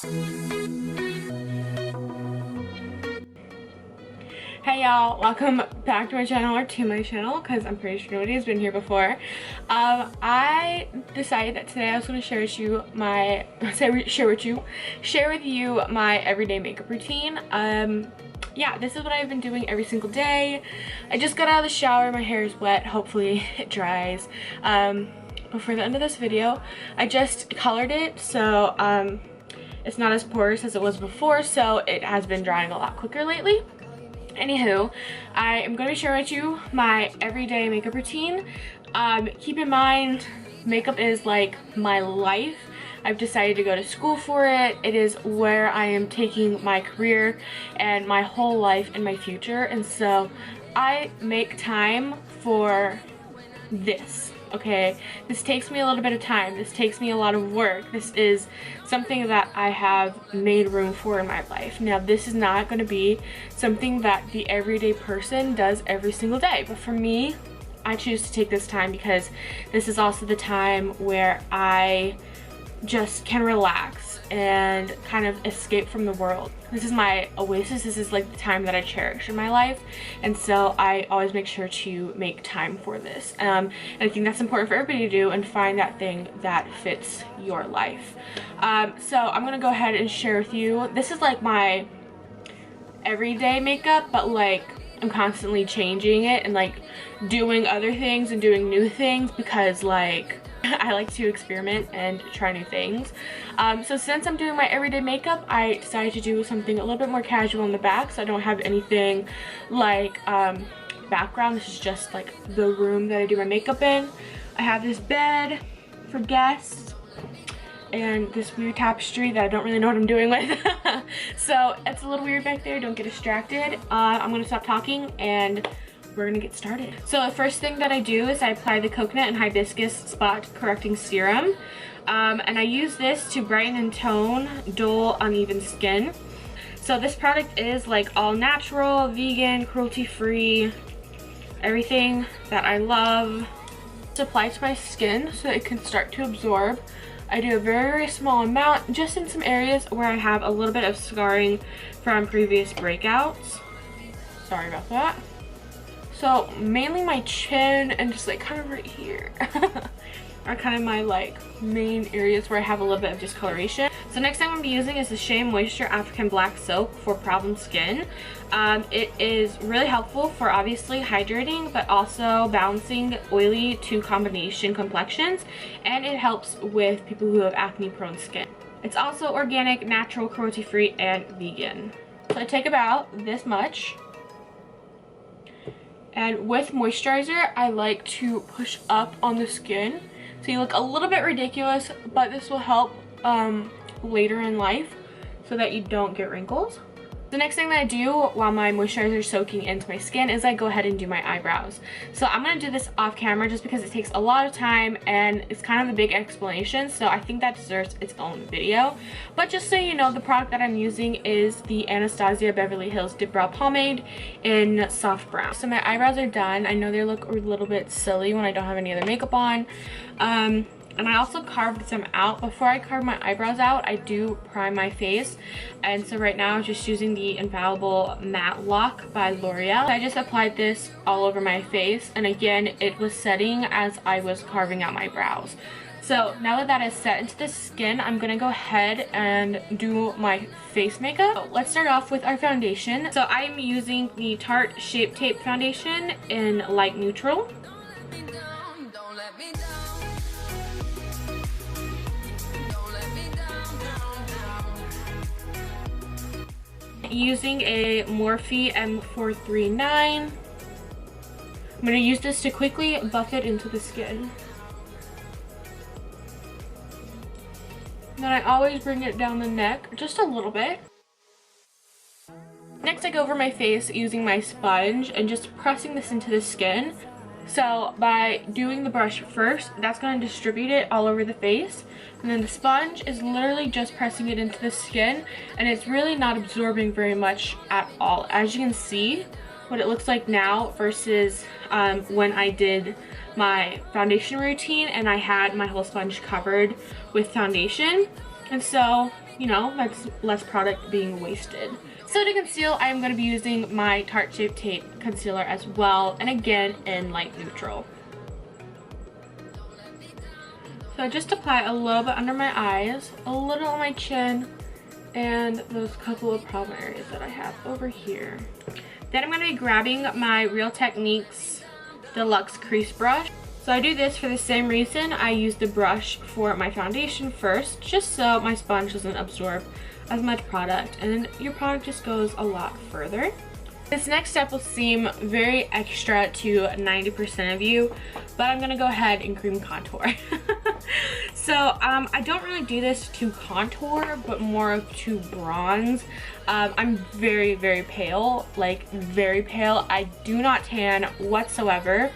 Hey y'all, welcome back to my channel, or to my channel, because I'm pretty sure nobody's been here before. I decided that today I was going to share with you my my everyday makeup routine. Yeah, this is what I've been doing every single day. I just got out of the shower, my hair is wet, hopefully it dries before the end of this video. I just colored it, so it's not as porous as it was before, so it has been drying a lot quicker lately. Anywho, I am going to be sharing with you my everyday makeup routine. Keep in mind, makeup is like my life. I've decided to go to school for it. It is where I am taking my career and my whole life and my future. And so I make time for this. Okay, this takes me a little bit of time. This takes me a lot of work. This is something that I have made room for in my life. Now, this is not going to be something that the everyday person does every single day, but for me, I choose to take this time because this is also the time where I just can relax and kind of escape from the world. This is my oasis. This is like the time that I cherish in my life, and so I always make sure to make time for this. And I think that's important for everybody to do, and find that thing that fits your life. So I'm gonna go ahead and share with you, this is like my everyday makeup, but like I'm constantly changing it and like doing other things and doing new things because like I like to experiment and try new things. So since I'm doing my everyday makeup, I decided to do something a little bit more casual in the back, so I don't have anything like background. This is just like the room that I do my makeup in. I have this bed for guests and this weird tapestry that I don't really know what I'm doing with. So it's a little weird back there, don't get distracted. I'm gonna stop talking and we're gonna get started. So the first thing that I do is I apply the coconut and hibiscus spot correcting serum, and I use this to brighten and tone dull, uneven skin. So this product is like all natural, vegan, cruelty-free, everything that I love. It's applied to my skin so it can start to absorb. I do a very, very small amount, just in some areas where I have a little bit of scarring from previous breakouts. Sorry about that. So mainly my chin and just like kind of right here are kind of my like main areas where I have a little bit of discoloration. So next thing I'm going to be using is the Shea Moisture African Black Soap for problem skin. It is really helpful for obviously hydrating, but also balancing oily to combination complexions, and it helps with people who have acne prone skin. It's also organic, natural, cruelty free, and vegan. So I take about this much. And with moisturizer, I like to push up on the skin. So you look a little bit ridiculous, but this will help later in life so that you don't get wrinkles. The next thing that I do while my moisturizer is soaking into my skin is I go ahead and do my eyebrows. So I'm going to do this off camera just because it takes a lot of time and it's kind of a big explanation, so I think that deserves its own video. But just so you know, the product that I'm using is the Anastasia Beverly Hills Dip Brow Pomade in soft brown. So my eyebrows are done. I know they look a little bit silly when I don't have any other makeup on. And I also carved them out. Before I carve my eyebrows out, I do prime my face. And so right now I'm just using the Infallible Matte Lock by L'Oreal. I just applied this all over my face. And again, it was setting as I was carving out my brows. So now that that is set into the skin, I'm going to go ahead and do my face makeup. So let's start off with our foundation. So I'm using the Tarte Shape Tape Foundation in light neutral. Using a Morphe M439. I'm going to use this to quickly buff it into the skin. And then I always bring it down the neck just a little bit. Next I go over my face using my sponge and just pressing this into the skin. So by doing the brush first, that's going to distribute it all over the face, and then the sponge is literally just pressing it into the skin, and it's really not absorbing very much at all. As you can see what it looks like now versus when I did my foundation routine and I had my whole sponge covered with foundation. And so you know, that's less product being wasted. So to conceal, I am going to be using my Tarte Shape Tape concealer as well, and again in light neutral. So I just apply a little bit under my eyes, a little on my chin, and those couple of problem areas that I have over here. Then I'm going to be grabbing my Real Techniques Deluxe Crease Brush. So I do this for the same reason I use the brush for my foundation first, just so my sponge doesn't absorb as much product and your product just goes a lot further. This next step will seem very extra to 90% of you, but I'm gonna go ahead and cream contour. So I don't really do this to contour, but more to bronze. I'm very, very pale, like very pale. I do not tan whatsoever.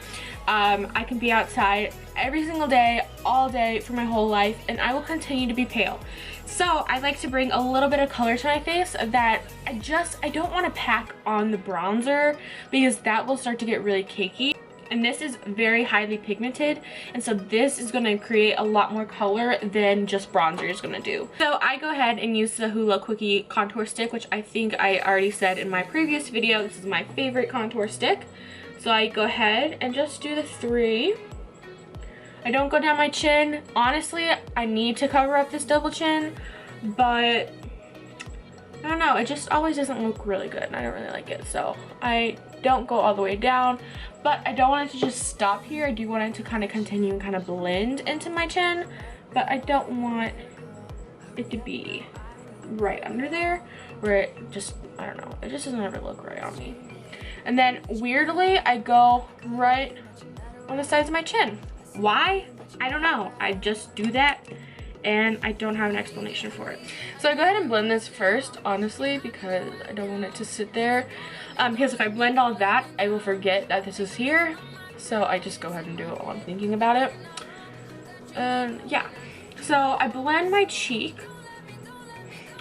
I can be outside every single day, all day for my whole life, and I will continue to be pale. So I like to bring a little bit of color to my face that I don't want to pack on the bronzer because that will start to get really cakey. And this is very highly pigmented, and so this is going to create a lot more color than just bronzer is going to do. So I go ahead and use the Hoola Quickie contour stick, which I think I already said in my previous video, this is my favorite contour stick. So I go ahead and just do the 3. I don't go down my chin. Honestly, I need to cover up this double chin, but I don't know, it just always doesn't look really good and I don't really like it. So I don't go all the way down, but I don't want it to just stop here. I do want it to kind of continue and kind of blend into my chin, but I don't want it to be right under there where it just, I don't know, it just doesn't ever look right on me. And then weirdly, I go right on the sides of my chin. Why? I don't know. I just do that and I don't have an explanation for it. So I go ahead and blend this first, honestly, because I don't want it to sit there. Because if I blend all of that, I will forget that this is here. So I just go ahead and do it while I'm thinking about it. Yeah. So I blend my cheek.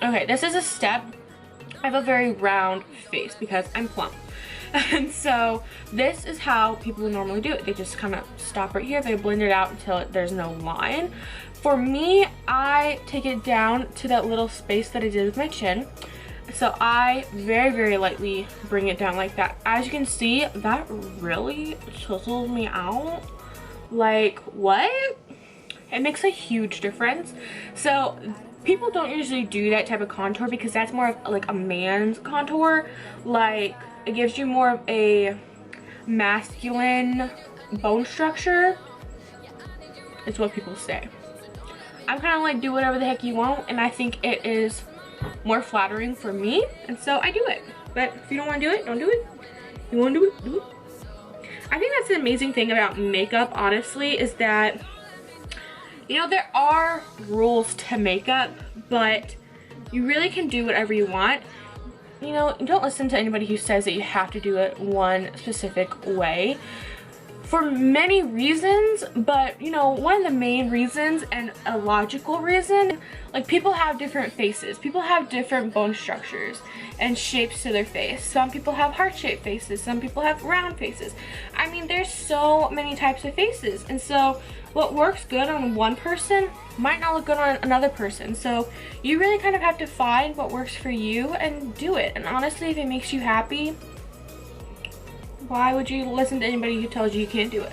Okay, this is a step. I have a very round face because I'm plump. And so this is how people normally do it. They just kind of stop right here. They blend it out until there's no line. For me, I take it down to that little space that I did with my chin. So I very, very lightly bring it down like that. As you can see, that really chisels me out. Like, what? It makes a huge difference. So people don't usually do that type of contour because that's more of like a man's contour. Like, it gives you more of a masculine bone structure. It's what people say. I'm kind of like, do whatever the heck you want, and I think it is more flattering for me, and so I do it. But if you don't want to do it, don't do it. You want to do it, do it. I think that's the amazing thing about makeup, honestly, is that, you know, there are rules to makeup, but you really can do whatever you want. You know, don't listen to anybody who says that you have to do it one specific way for many reasons, but you know, one of the main reasons and a logical reason, like, people have different faces, people have different bone structures and shapes to their face. Some people have heart-shaped faces, some people have round faces. I mean, there's so many types of faces, and so what works good on one person might not look good on another person. So you really kind of have to find what works for you and do it. And honestly, if it makes you happy, why would you listen to anybody who tells you you can't do it?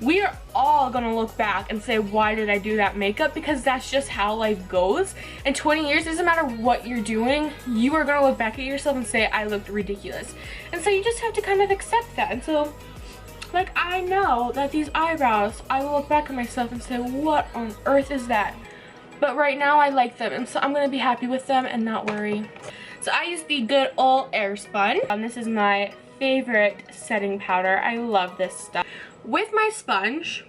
We are all gonna look back and say, why did I do that makeup? Because that's just how life goes. In 20 years, it doesn't matter what you're doing, you are gonna look back at yourself and say, I looked ridiculous. And so you just have to kind of accept that. And so, like, I know that these eyebrows, I will look back at myself and say, what on earth is that? But right now I like them, and so I'm gonna be happy with them and not worry. So I use the good old Airspun. This is my favorite setting powder. I love this stuff. With my sponge,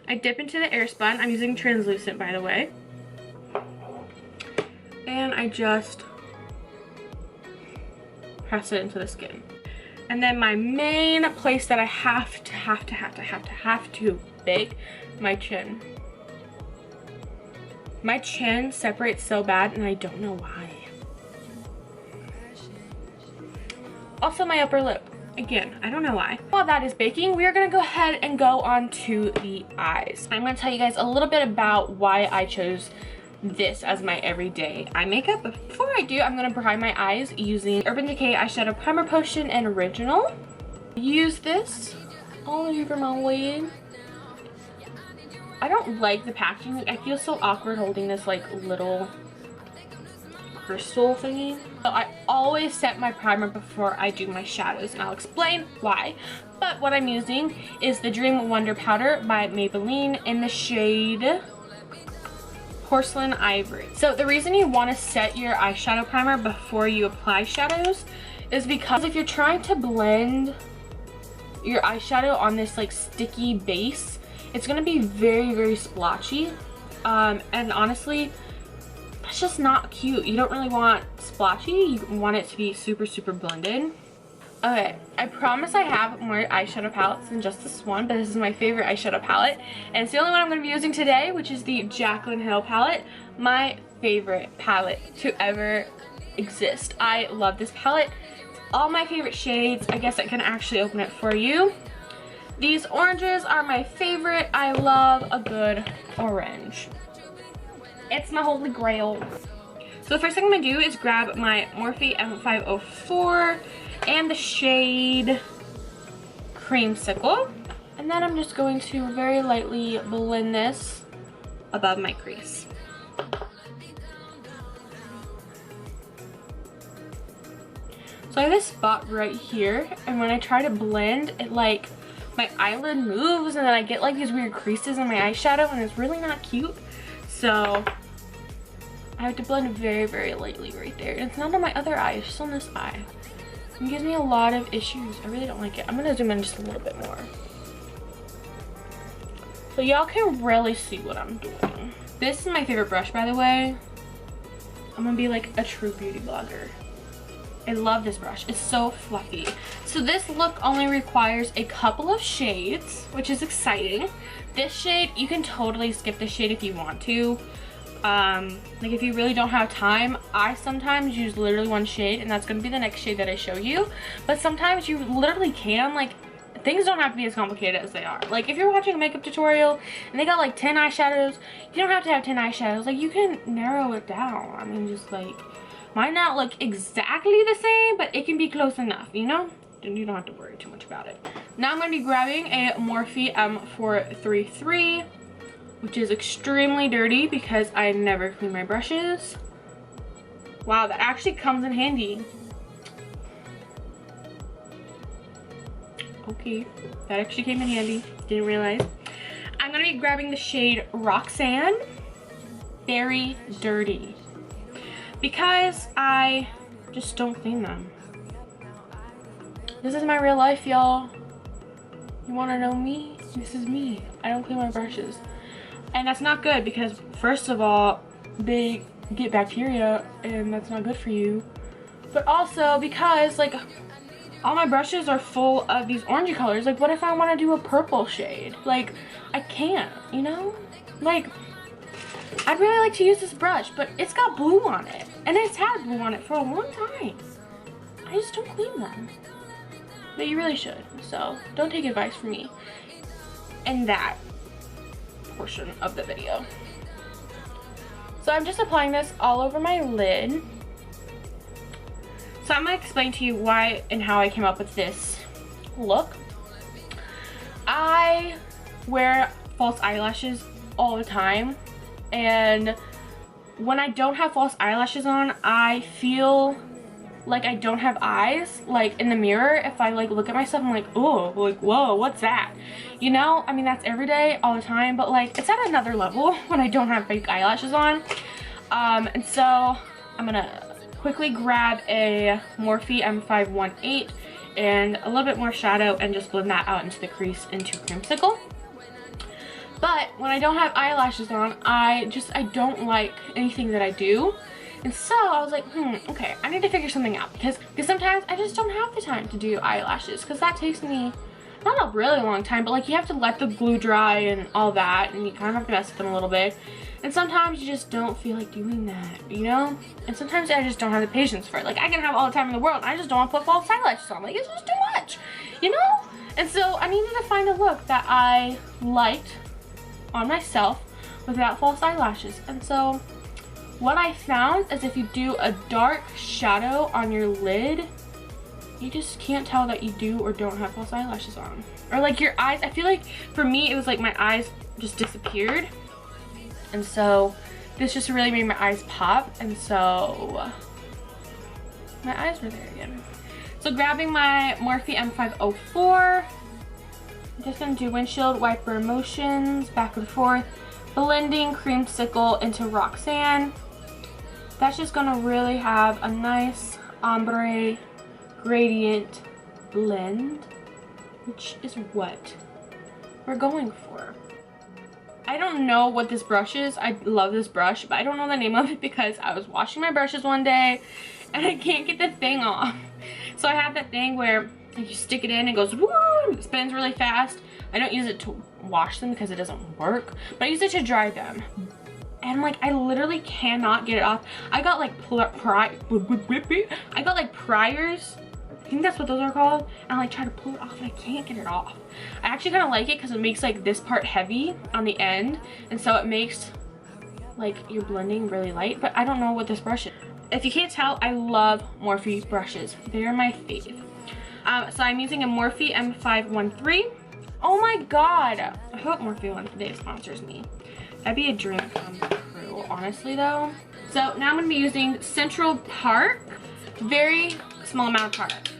I dip into the Airspun. I'm using translucent, by the way. And I just press it into the skin. And then my main place that I have to bake, my chin. My chin separates so bad and I don't know why. Also my upper lip. Again, I don't know why. While that is baking, we are gonna go ahead and go on to the eyes. I'm gonna tell you guys a little bit about why I chose this as my everyday eye makeup. But before I do, I'm gonna prime my eyes using Urban Decay Eyeshadow Primer Potion and Original. Use this all over my lid. I don't like the packaging. Like, I feel so awkward holding this like little crystal thingy. So I always set my primer before I do my shadows, and I'll explain why. But what I'm using is the Dream Wonder Powder by Maybelline in the shade Porcelain Ivory. So the reason you want to set your eyeshadow primer before you apply shadows is because if you're trying to blend your eyeshadow on this like sticky base, it's gonna be very, very splotchy. And honestly, that's just not cute. You don't really want splotchy. You want it to be super, super blended. Okay, I promise I have more eyeshadow palettes than just this one, but this is my favorite eyeshadow palette. And it's the only one I'm going to be using today, which is the Jaclyn Hill palette. My favorite palette to ever exist. I love this palette. All my favorite shades. I guess I can actually open it for you. These oranges are my favorite. I love a good orange. It's my holy grail. So the first thing I'm going to do is grab my Morphe M504 and the shade Creamsicle, and then I'm just going to very lightly blend this above my crease. So I have this spot right here, and when I try to blend, it like my eyelid moves and then I get like these weird creases in my eyeshadow, and it's really not cute. So I have to blend very, very lightly right there. And it's not on my other eye, it's just on this eye. It gives me a lot of issues. I really don't like it. I'm gonna zoom in just a little bit more so y'all can really see what I'm doing. This is my favorite brush, by the way. I'm gonna be like a true beauty blogger. I love this brush. It's so fluffy. So this look only requires a couple of shades, which is exciting. This shade, you can totally skip this shade if you want to. Like if you really don't have time, I sometimes use literally one shade, and that's gonna be the next shade that I show you. But sometimes you literally can, like, things don't have to be as complicated as they are. Like if you're watching a makeup tutorial and they got like 10 eyeshadows, you don't have to have 10 eyeshadows. Like you can narrow it down. I mean, just like, might not look exactly the same, but it can be close enough, you know? And you don't have to worry too much about it. Now I'm gonna be grabbing a Morphe M433, which is extremely dirty because I never clean my brushes. Wow, that actually comes in handy. Okay, that actually came in handy. Didn't realize. I'm gonna be grabbing the shade Roxanne, Very Dirty, because I just don't clean them. This is my real life, y'all. You wanna know me? This is me. I don't clean my brushes. And that's not good because, first of all, they get bacteria and that's not good for you. But also because, like, all my brushes are full of these orangey colors. Like, what if I want to do a purple shade? Like, I can't, you know? Like, I'd really like to use this brush, but it's got blue on it. And it's had blue on it for a long time. I just don't clean them. But you really should. So, don't take advice from me in that portion of the video. So I'm just applying this all over my lid. So I'm going to explain to you why and how I came up with this look. I wear false eyelashes all the time, and when I don't have false eyelashes on, I feel like I don't have eyes. Like in the mirror, if I like look at myself, I'm like, oh, like, whoa, what's that? You know, I mean, that's every day, all the time, but like it's at another level when I don't have fake eyelashes on. And so I'm gonna quickly grab a Morphe M518 and a little bit more shadow and just blend that out into the crease into Creamsicle. But when I don't have eyelashes on, I don't like anything that I do. And so I was like, okay, I need to figure something out because sometimes I just don't have the time to do eyelashes because that takes me not a really long time, but like you have to let the glue dry and all that, and you kind of have to mess with them a little bit. And sometimes you just don't feel like doing that, you know? And sometimes I just don't have the patience for it. Like I can have all the time in the world, and I just don't want to put false eyelashes on. Like it's just too much, you know? And so I needed to find a look that I liked on myself without false eyelashes. And so what I found is if you do a dark shadow on your lid, you just can't tell that you do or don't have false eyelashes on. Or like your eyes, I feel like for me it was like my eyes just disappeared, and so this just really made my eyes pop, and so my eyes were there again. So grabbing my Morphe M504, I'm just gonna do windshield wiper motions back and forth, blending creamsicle into Roxanne. That's just gonna really have a nice ombre gradient blend, which is what we're going for. I don't know what this brush is. I love this brush, but I don't know the name of it because I was washing my brushes one day and I can't get the thing off. So I have that thing where you stick it in and it goes woo, and it spins really fast. I don't use it to wash them because it doesn't work, but I use it to dry them. And like I literally cannot get it off. I got like priors. I think that's what those are called, and I like try to pull it off and I can't get it off. I actually kind of like it because it makes like this part heavy on the end, and so it makes like your blending really light, but I don't know what this brush is. If you can't tell, I love Morphe brushes. They're my fave. So I'm using a Morphe M513. Oh my god, I hope Morphe one day sponsors me. That'd be a dream come true, honestly though. So now I'm gonna be using Central Park. Very small amount of product.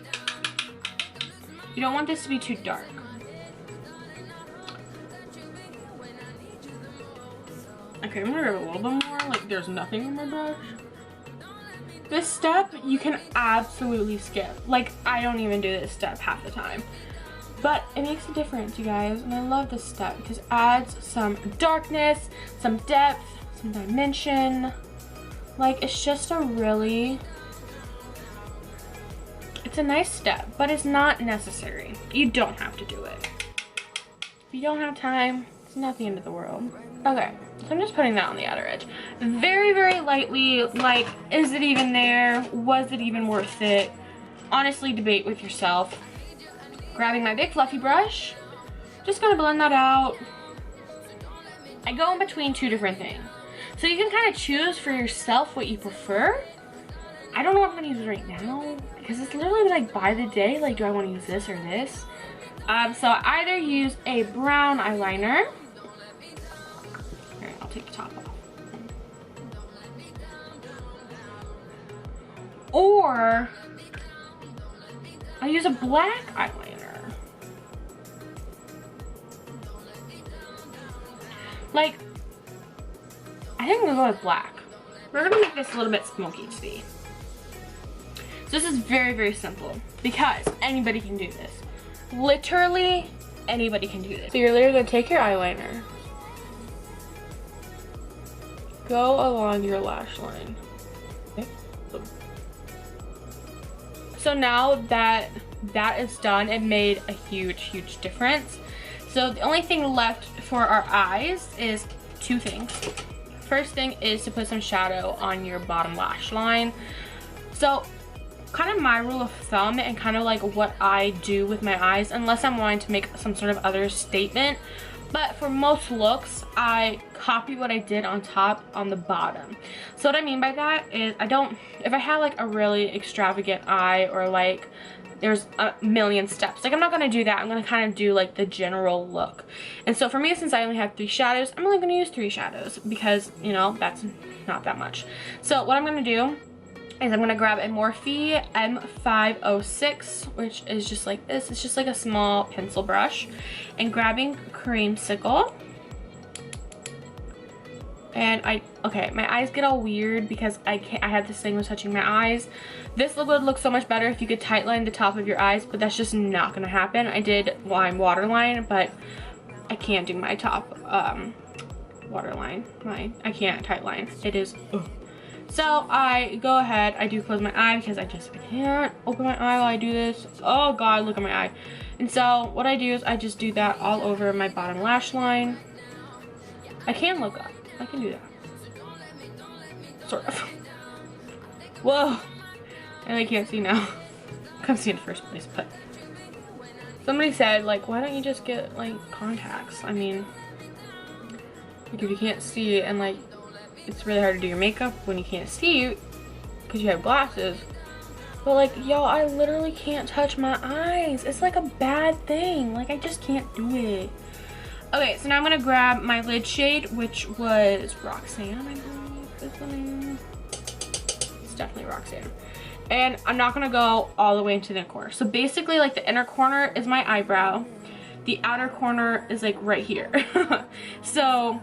You don't want this to be too dark. Okay, I'm gonna grab a little bit more, like there's nothing in my brush. This step you can absolutely skip. Like I don't even do this step half the time. But it makes a difference, you guys, and I love this step because it adds some darkness, some depth, some dimension. Like it's just a really, it's a nice step, but it's not necessary. You don't have to do it. If you don't have time, it's not the end of the world. Okay, so I'm just putting that on the outer edge. Very, very lightly, like, is it even there? Was it even worth it? Honestly, debate with yourself. Grabbing my big fluffy brush, just gonna blend that out. I go in between two different things. So you can kind of choose for yourself what you prefer. I don't know what I'm gonna use right now because it's literally like by the day, like do I want to use this or this? So I either use a brown eyeliner. Here, I'll take the top off. Or I use a black eyeliner. Like, I think I'm gonna go with black. We're gonna make this a little bit smoky, see? So this is very, very simple because anybody can do this. Literally anybody can do this. So you're literally gonna take your eyeliner, go along your lash line. Okay. Boom. So now that that is done, it made a huge, huge difference. So the only thing left for our eyes is two things. First thing is to put some shadow on your bottom lash line. So kind of my rule of thumb and kind of like what I do with my eyes, unless I'm wanting to make some sort of other statement, but for most looks I copy what I did on top on the bottom. So what I mean by that is I don't, if I have like a really extravagant eye or like there's a million steps, like I'm not gonna do that. I'm gonna kind of do like the general look. And so for me, since I only have 3 shadows, I'm only gonna use 3 shadows because, you know, that's not that much. So what I'm gonna do is I'm gonna grab a Morphe M506, which is just like this. It's just like a small pencil brush, and grabbing creamsicle. And okay, my eyes get all weird because I have this thing with touching my eyes. This would look so much better if you could tightline the top of your eyes, but that's just not gonna happen. I did line waterline, but I can't do my top waterline. I can't tightline. It is ugh. So I go ahead, I do close my eye because I can't open my eye while I do this. Oh god, look at my eye. And so what I do is I just do that all over my bottom lash line. I can look up. I can do that. Sort of. Whoa. And I can't see now. I can't see in the first place, but somebody said, like, why don't you just get, like, contacts? I mean, like, if you can't see and, like, it's really hard to do your makeup when you can't see because you have glasses. But like, y'all, I literally can't touch my eyes. It's like a bad thing. Like, I just can't do it. Okay, so now I'm gonna grab my lid shade, which was Roxanne, I believe is the name. It's definitely Roxanne. And I'm not gonna go all the way into the corner. So basically, like, the inner corner is my eyebrow. The outer corner is like right here. So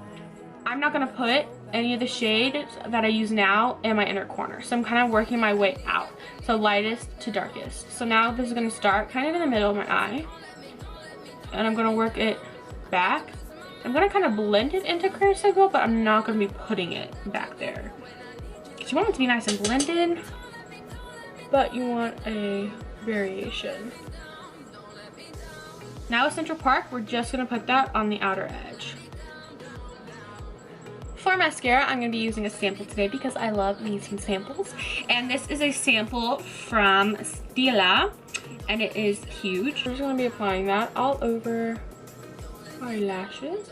I'm not gonna put any of the shade that I use now in my inner corner. So I'm kind of working my way out. So lightest to darkest. So now this is gonna start kind of in the middle of my eye. And I'm gonna work it back. I'm gonna kind of blend it into cream signal, but I'm not gonna be putting it back there. Because you want it to be nice and blended, but you want a variation. Now with Central Park, we're just gonna put that on the outer edge. For mascara, I'm going to be using a sample today because I love using samples. And this is a sample from Stila, and it is huge. I'm just going to be applying that all over my lashes.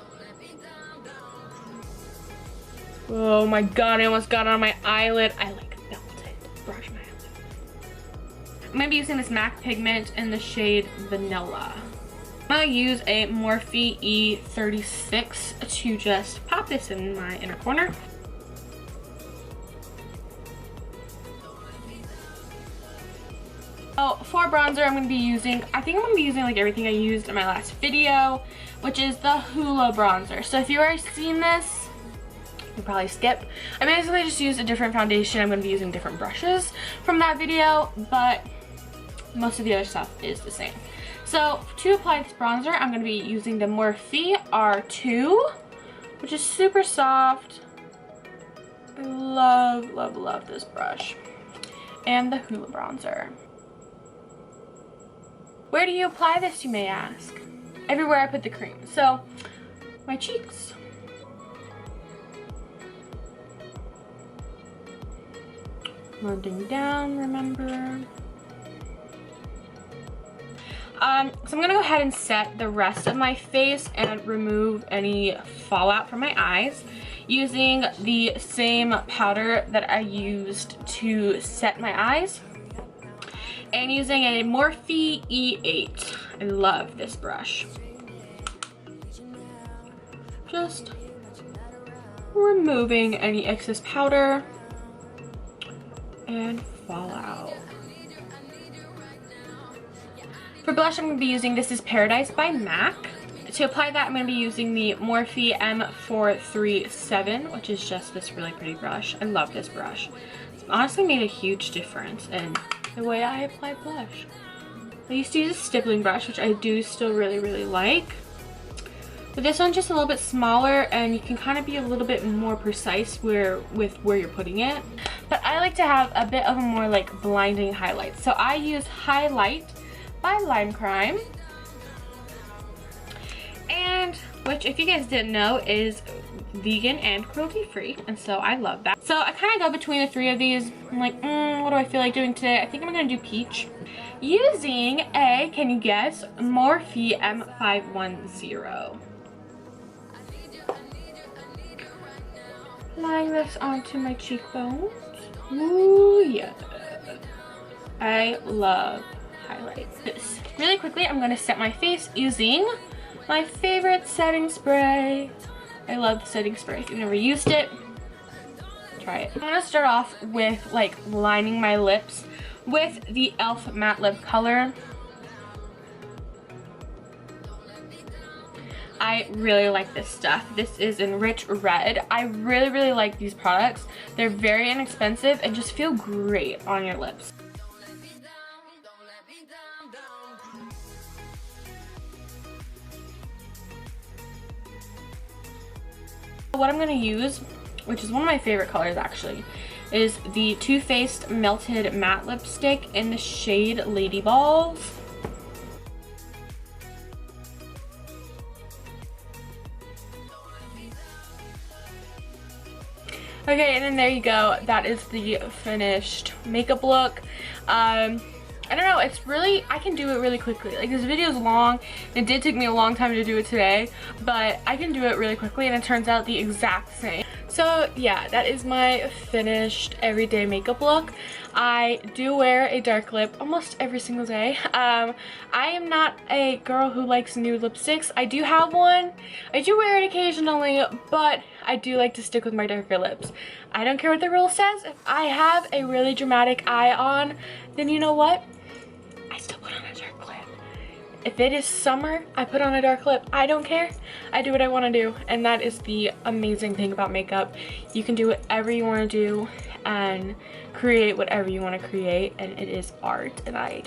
Oh my god, I almost got it on my eyelid. I like felt it. Brush my eyelid. I'm going to be using this MAC pigment in the shade Vanilla. I'm going to use a Morphe E36 to just pop this in my inner corner. So for bronzer, I'm going to be using, I think I'm going to be using like everything I used in my last video, which is the Hoola bronzer. So if you've already seen this, you probably skip. I basically just used a different foundation. I'm going to be using different brushes from that video, but most of the other stuff is the same. So to apply this bronzer, I'm going to be using the Morphe R2, which is super soft. I love, love, love this brush. And the Hoola bronzer. Where do you apply this, you may ask? Everywhere I put the cream. So, my cheeks. Blending down, remember. So I'm gonna go ahead and set the rest of my face and remove any fallout from my eyes using the same powder that I used to set my eyes and using a Morphe E8. I love this brush. Just removing any excess powder and fallout. For blush, I'm going to be using, this is Paradise by MAC. To apply that, I'm going to be using the Morphe M437, which is just this really pretty brush. I love this brush. It's honestly made a huge difference in the way I apply blush. I used to use a stippling brush, which I do still really, really like. But this one's just a little bit smaller, and you can kind of be a little bit more precise with where you're putting it. But I like to have a bit of a more like blinding highlight. So I use Highlight by Lime Crime, and which, if you guys didn't know, is vegan and cruelty free, and so I love that. So I kind of go between the three of these. I'm like, what do I feel like doing today? I think I'm gonna do peach using a, can you guess, Morphe M510. Applying this onto my cheekbones. Ooh yeah, I love highlights. This really quickly, I'm going to set my face using my favorite setting spray. I love the setting spray. If you've never used it, try it. I'm going to start off with like lining my lips with the e.l.f. matte lip color. I really like this stuff. This is in Rich Red. I really, really like these products. They're very inexpensive and just feel great on your lips. What I'm going to use, which is one of my favorite colors actually, is the Too Faced Melted Matte Lipstick in the shade Lady Balls. Okay, and then there you go. That is the finished makeup look. I don't know, it's really, I can do it really quickly. Like, this video is long. It did take me a long time to do it today, but I can do it really quickly and it turns out the exact same. So yeah, that is my finished everyday makeup look. I do wear a dark lip almost every single day. I am not a girl who likes nude lipsticks. I do have one. I do wear it occasionally, but I do like to stick with my darker lips. I don't care what the rule says. If I have a really dramatic eye on, then you know what? I still put on a dark lip. If it is summer, I put on a dark lip. I don't care. I do what I want to do, and that is the amazing thing about makeup. You can do whatever you want to do and create whatever you want to create, and it is art, and I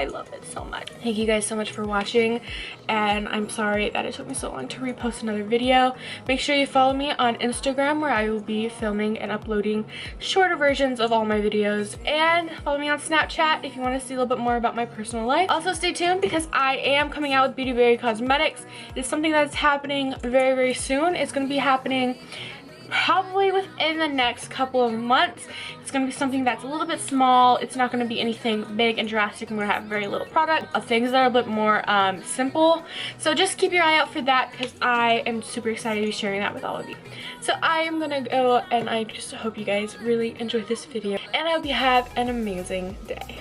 love it so much. Thank you guys so much for watching, and I'm sorry that it took me so long to repost another video. Make sure you follow me on Instagram, where I will be filming and uploading shorter versions of all my videos, and follow me on Snapchat if you want to see a little bit more about my personal life. Also stay tuned because I am coming out with Beautyberry Cosmetics. It's something that's happening very, very soon. It's going to be happening probably within the next couple of months. It's going to be something that's a little bit small. It's not going to be anything big and drastic. I'm going to have very little product of things that are a bit more simple. So just keep your eye out for that, because I am super excited to be sharing that with all of you. So I am going to go, and I just hope you guys really enjoyed this video, and I hope you have an amazing day.